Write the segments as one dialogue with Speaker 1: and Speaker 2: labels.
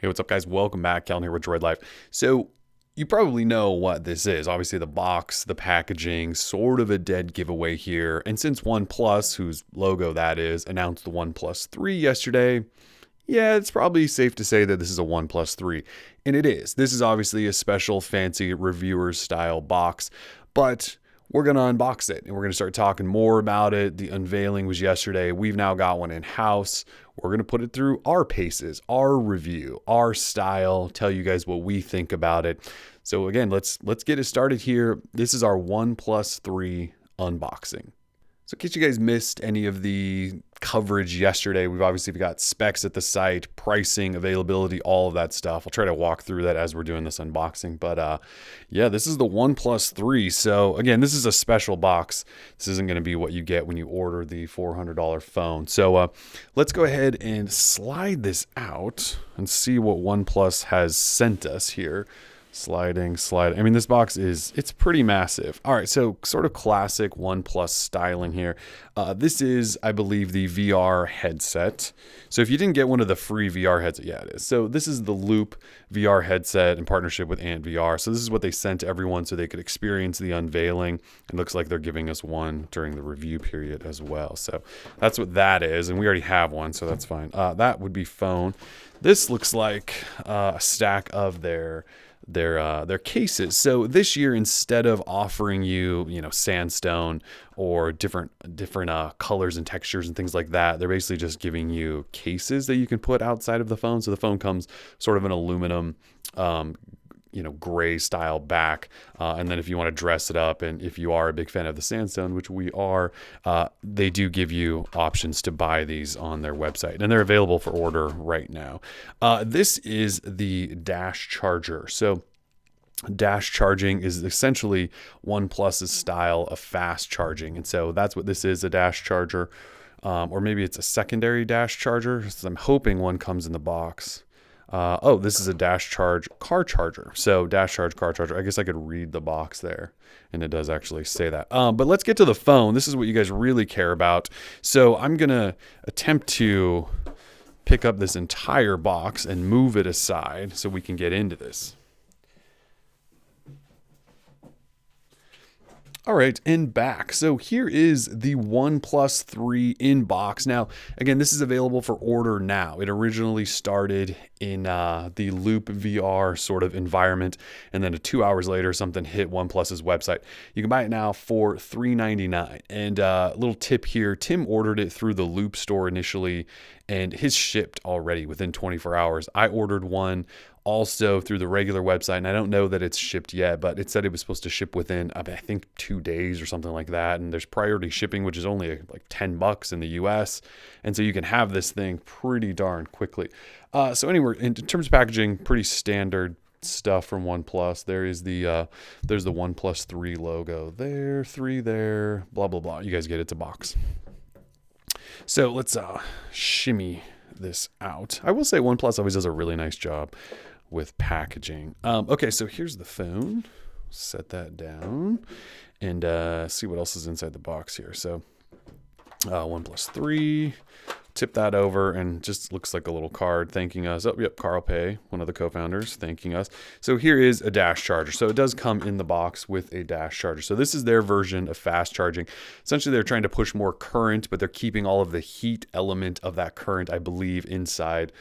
Speaker 1: Hey, what's up, guys? Welcome back. Calvin here with Droid Life. So, you probably know what this is. Obviously, the box, the packaging, sort of a dead giveaway here. And since OnePlus, whose logo that is, announced the OnePlus 3 yesterday, yeah, it's probably safe to say that this is a OnePlus 3. And it is. This is obviously a special, fancy reviewer's style box. But we're going to unbox it and we're going to start talking more about it. The unveiling was yesterday. We've now got one in house. We're going to put it through our paces, our review, our style, tell you guys what we think about it. So again, let's get it started here. This is our OnePlus 3 unboxing. So in case you guys missed any of the coverage yesterday, we've got specs at the site, pricing, availability, all of that stuff. I'll try to walk through that as we're doing this unboxing. But yeah, this is the OnePlus 3. So again, this is a special box. This isn't going to be what you get when you order the $400 phone. So let's go ahead and slide this out and see what OnePlus has sent us here. Sliding. I mean, this box it's pretty massive. All right, so sort of classic OnePlus styling here. This is, I believe, the VR headset. So if you didn't get one of the free VR headsets, yeah, it is. So this is the Loop VR headset in partnership with AT&T. So this is what they sent to everyone so they could experience the unveiling. It looks like they're giving us one during the review period as well. So that's what that is, and we already have one, so that's fine. That would be phone. This looks like a stack of their cases. So this year, instead of offering you, sandstone or different colors and textures and things like that, they're basically just giving you cases that you can put outside of the phone. So the phone comes sort of an aluminum, gray style back. And then if you want to dress it up, and if you are a big fan of the sandstone, which we are, they do give you options to buy these on their website, and they're available for order right now. This is the dash charger. So dash charging is essentially OnePlus's style of fast charging. And so that's what this is, a dash charger. Or maybe it's a secondary dash charger. So I'm hoping one comes in the box. This is a dash charge car charger. So dash charge car charger. I guess I could read the box there, and it does actually say that. But let's get to the phone. This is what you guys really care about. So I'm going to attempt to pick up this entire box and move it aside so we can get into this. All right, and back. So here is the OnePlus 3 in box. Now, again, this is available for order now. It originally started in the Loop VR sort of environment, and then 2 hours later, something hit OnePlus's website. You can buy it now for $399. And a little tip here, Tim ordered it through the Loop store initially, and his shipped already within 24 hours. I ordered one also through the regular website, and I don't know that it's shipped yet, but it said it was supposed to ship within, I think, 2 days or something like that. And there's priority shipping, which is only like $10 in the US. And so you can have this thing pretty darn quickly. So anyway, in terms of packaging, pretty standard stuff from OnePlus. There's the OnePlus 3 logo there, 3 there, blah, blah, blah. You guys get it, it's a box. So let's shimmy this out. I will say OnePlus always does a really nice job with packaging. Okay, so here's the phone. Set that down and see what else is inside the box here. So OnePlus 3, tip that over, and just looks like a little card thanking us. Oh, yep, Carl Pei, one of the co-founders, thanking us. So here is a dash charger. So it does come in the box with a dash charger. So this is their version of fast charging. Essentially, they're trying to push more current, but they're keeping all of the heat element of that current, I believe, inside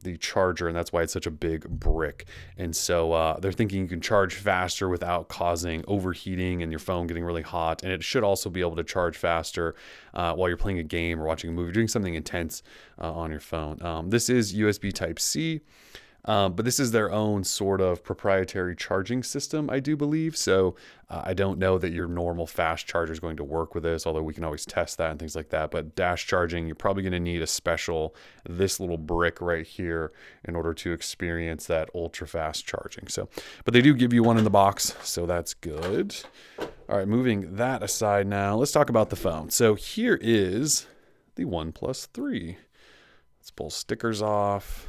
Speaker 1: the charger, and that's why it's such a big brick. And so they're thinking you can charge faster without causing overheating and your phone getting really hot. And it should also be able to charge faster while you're playing a game or watching a movie, doing something intense on your phone. This is USB Type-C, but this is their own sort of proprietary charging system, I do believe. So I don't know that your normal fast charger is going to work with this, although we can always test that and things like that. But dash charging, you're probably going to need this little brick right here in order to experience that ultra fast charging. So, but they do give you one in the box, so that's good. All right, moving that aside now, let's talk about the phone. So here is the OnePlus 3. Let's pull stickers off.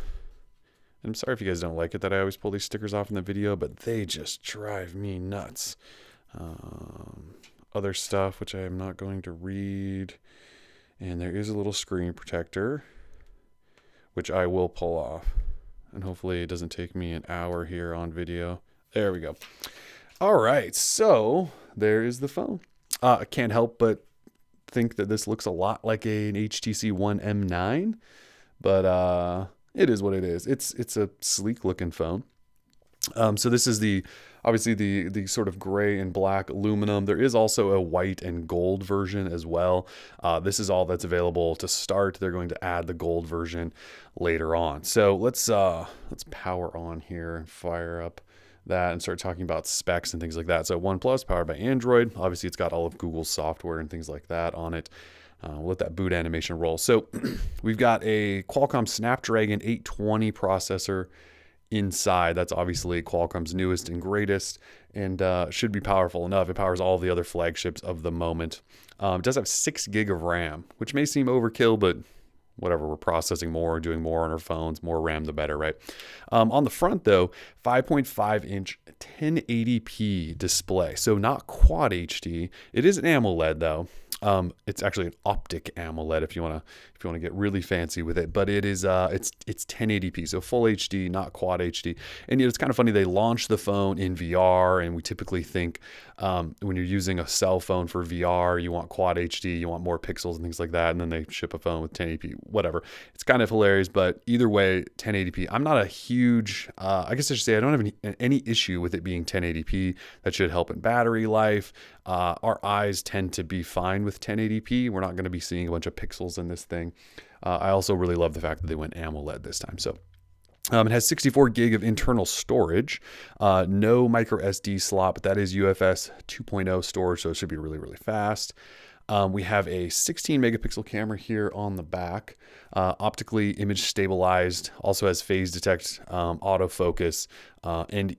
Speaker 1: I'm sorry if you guys don't like it that I always pull these stickers off in the video, but they just drive me nuts. Other stuff, which I am not going to read. And there is a little screen protector, which I will pull off. and hopefully it doesn't take me an hour here on video. There we go. All right, so there is the phone. I can't help but think that this looks a lot like an HTC One M9, but it is what it is. It's a sleek looking phone. So this is obviously the sort of gray and black aluminum. There is also a white and gold version as well. This is all that's available to start. They're going to add the gold version later on. So let's power on here and fire up that and start talking about specs and things like that. So OnePlus, powered by Android. Obviously, it's got all of Google's software and things like that on it. We'll let that boot animation roll. So we've got a Qualcomm Snapdragon 820 processor inside. That's obviously Qualcomm's newest and greatest, and should be powerful enough. It powers all the other flagships of the moment. It does have 6 gig of RAM, which may seem overkill, but whatever, we're processing more, doing more on our phones, more RAM the better, right? On the front though, 5.5-inch 1080p display. So not quad HD. It is an AMOLED though. It's actually an optic AMOLED if you want to get really fancy with it, but it is it's 1080p, so full HD, not quad HD. And it's kind of funny, they launched the phone in VR, and we typically think when you're using a cell phone for VR, you want quad HD, you want more pixels and things like that, and then they ship a phone with 1080p, whatever. It's kind of hilarious, but either way, 1080p. I'm not a huge, I guess I should say I don't have any issue with it being 1080p. That should help in battery life. Our eyes tend to be fine with 1080p. We're not going to be seeing a bunch of pixels in this thing. I also really love the fact that they went AMOLED this time. So it has 64 gig of internal storage, no micro SD slot, but that is UFS 2.0 storage, so it should be really, really fast. We have a 16 megapixel camera here on the back, optically image stabilized, also has phase detect, autofocus, and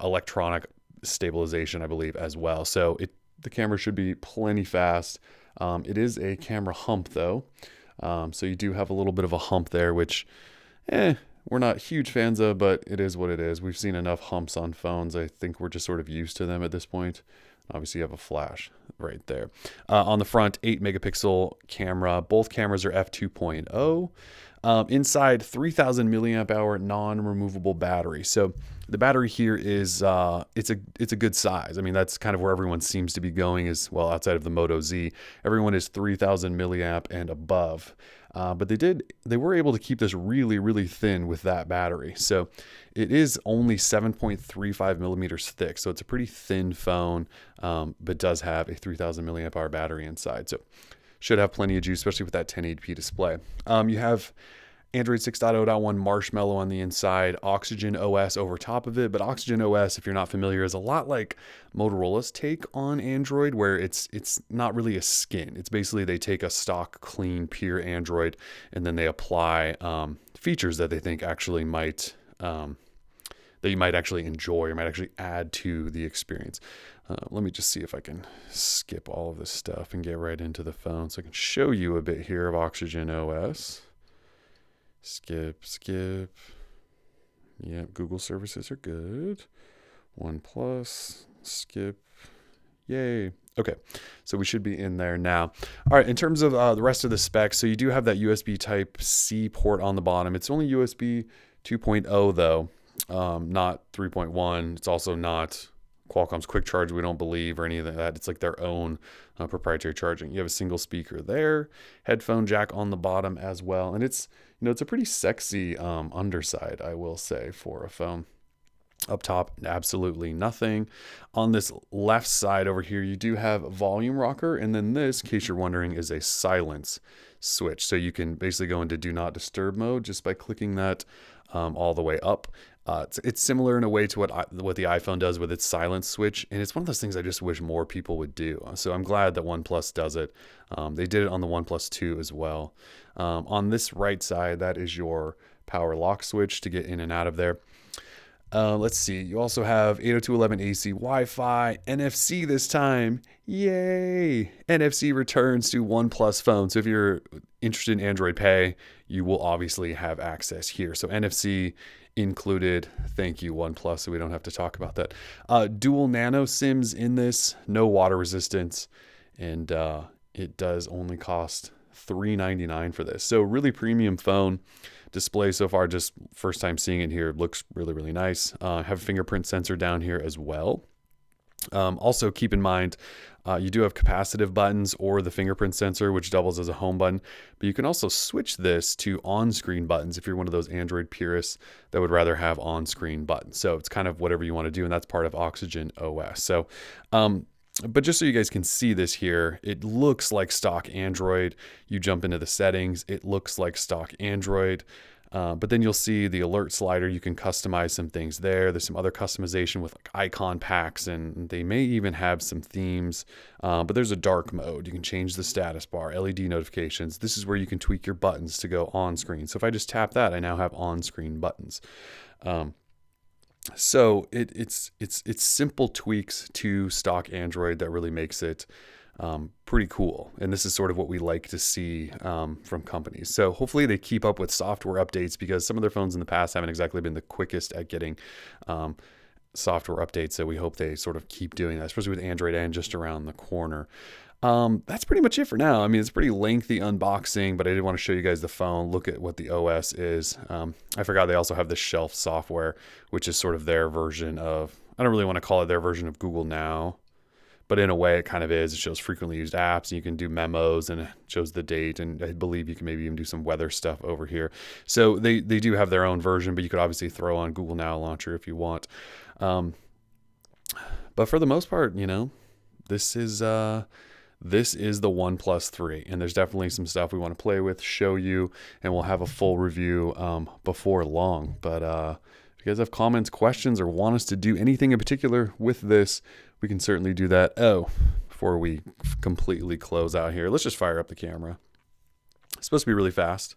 Speaker 1: electronic stabilization, I believe, as well. So the camera should be plenty fast. It is a camera hump though. So you do have a little bit of a hump there, which, we're not huge fans of, but it is what it is. We've seen enough humps on phones. I think we're just sort of used to them at this point. Obviously, you have a flash right there. On the front, 8 megapixel camera. Both cameras are f2.0. Inside, 3,000 milliamp hour non-removable battery. So the battery here is it's a good size. I mean, that's kind of where everyone seems to be going, is, well, outside of the Moto Z, everyone is 3,000 milliamp and above. But they were able to keep this really, really thin with that battery. So it is only 7.35 millimeters thick. So it's a pretty thin phone, but does have a 3,000 milliamp hour battery inside. So should have plenty of juice, especially with that 1080p display. You have Android 6.0.1 Marshmallow on the inside, Oxygen OS over top of it. But Oxygen OS, if you're not familiar, is a lot like Motorola's take on Android, where it's not really a skin. It's basically they take a stock, clean, pure Android, and then they apply features that they think actually might that you might actually enjoy or might actually add to the experience. Let me just see if I can skip all of this stuff and get right into the phone so I can show you a bit here of Oxygen OS. Skip. Yep, Google services are good. OnePlus, skip. Yay. Okay, so we should be in there now. All right, in terms of the rest of the specs, so you do have that USB Type-C port on the bottom. It's only USB 2.0 though, not 3.1. It's also not Qualcomm's quick charge, we don't believe, or any of that. It's like their own proprietary charging. You have a single speaker there, headphone jack on the bottom as well, and it's a pretty sexy underside, I will say, for a phone. Up top, absolutely nothing. On this left side over here, you do have a volume rocker, and then this, in case you're wondering, is a silence switch. So you can basically go into do not disturb mode just by clicking that all the way up. It's similar in a way to what the iPhone does with its silence switch, and it's one of those things I just wish more people would do. So I'm glad that OnePlus does it. They did it on the OnePlus 2 as well. On this right side, that is your power lock switch to get in and out of there. Let's see. You also have 802.11ac Wi-Fi, NFC this time. Yay! NFC returns to OnePlus phone. So if you're interested in Android Pay, you will obviously have access here. So NFC included. Thank you, OnePlus, so we don't have to talk about that. Dual nano SIMs in this, no water resistance, and it does only cost $399 for this. So really premium phone. Display so far, just first time seeing it here, looks really, really nice. Have a fingerprint sensor down here as well. Also keep in mind, you do have capacitive buttons or the fingerprint sensor, which doubles as a home button, but you can also switch this to on-screen buttons if you're one of those Android purists that would rather have on-screen buttons. So it's kind of whatever you want to do, and that's part of Oxygen OS. So, but just so you guys can see this here, it looks like stock Android. You jump into the settings, it looks like stock Android. But then you'll see the alert slider. You can customize some things there. There's some other customization with like icon packs, and they may even have some themes. But there's a dark mode. You can change the status bar, LED notifications. This is where you can tweak your buttons to go on screen. So if I just tap that, I now have on-screen buttons. So it's simple tweaks to stock Android that really makes it pretty cool. And this is sort of what we like to see from companies. So hopefully they keep up with software updates, because some of their phones in the past haven't exactly been the quickest at getting software updates. So we hope they sort of keep doing that, especially with Android N just around the corner. That's pretty much it for now. I mean, it's a pretty lengthy unboxing, but I did want to show you guys the phone, look at what the OS is. I forgot they also have the shelf software, which is sort of their version of, I don't really want to call it their version of Google Now, but in a way it kind of is. It shows frequently used apps, and you can do memos, and it shows the date, and I believe you can maybe even do some weather stuff over here. So they do have their own version, but you could obviously throw on Google Now launcher if you want. But for the most part, you know, this is the OnePlus 3, and there's definitely some stuff we want to play with, show you, and we'll have a full review before long. But if you guys have comments, questions, or want us to do anything in particular with this, we can certainly do that. Oh, before we completely close out here, let's just fire up the camera. It's supposed to be really fast.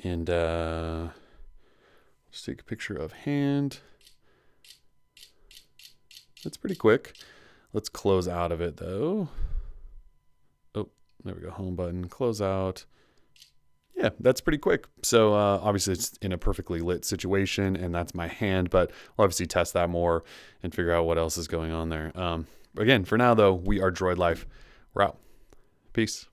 Speaker 1: And let's take a picture of hand. That's pretty quick. Let's close out of it though. Oh, there we go. Home button, close out. Yeah, that's pretty quick. So obviously it's in a perfectly lit situation, and that's my hand, but we'll obviously test that more and figure out what else is going on there. Again, for now though, we are Droid Life. We're out. Peace.